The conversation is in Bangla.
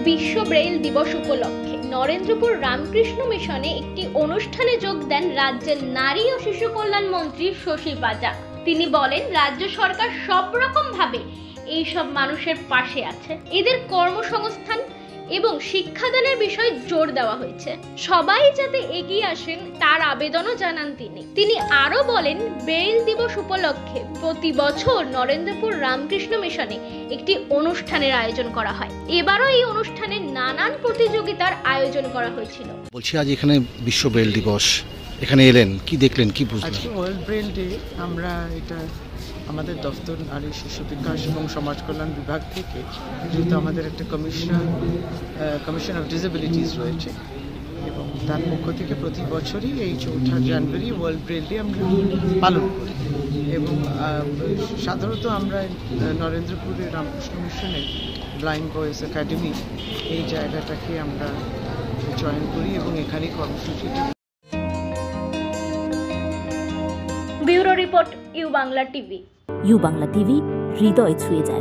বিশ্ব ব্রেইল দিবস উপলক্ষে নরেন্দ্রপুর রামকৃষ্ণ মিশনে একটি অনুষ্ঠানে যোগ দেন রাজ্যের নারী ও শিশু কল্যাণ মন্ত্রী শশী পাজা। তিনি বলেন, রাজ্য সরকার সব রকম ভাবে এইসব মানুষের পাশে আছে। এদের কর্মসংস্থান এবং শিক্ষাদানের বিষয়ে জোর দেওয়া হয়েছে। সবাই যাতে এগিয়ে আসেন তার আবেদনও জানান তিনি আরো বলেন, ব্রেইল দিবস উপলক্ষে প্রতি বছর নরেন্দ্রপুর রামকৃষ্ণ মিশনে একটি অনুষ্ঠানের আয়োজন করা হয়। এবারও এই অনুষ্ঠানে নানান প্রতিযোগিতার আয়োজন করা হয়েছিল। বলছি, আজ এখানে বিশ্ব ব্রেইল দিবস, এখানে এলেন, কি দেখলেন, কি বুঝলেন? আজকে ওয়ার্ল্ড ব্রেইল ডে। আমরা এটা আমাদের দফতর নারী শিশু বিকাশ এবং সমাজ কল্যাণ বিভাগ থেকে, যেহেতু আমাদের একটা কমিশন অফ ডিসেবিলিটিস রয়েছে এবং তার পক্ষ থেকে প্রতি বছরই এই 4 জানুয়ারি ওয়ার্ল্ড ব্রেইল ডে আমরা পালন করি। এবং সাধারণত আমরা নরেন্দ্রপুরের রামকৃষ্ণ মিশনে ব্লাইন্ড বয়েজ একাডেমি এই জায়গাটাকে আমরা চয়ন করি এবং এখানেই কর্মসূচিটা। Bureau report, U Bangla TV. U Bangla TV, হৃদয় ছুঁয়ে যায়।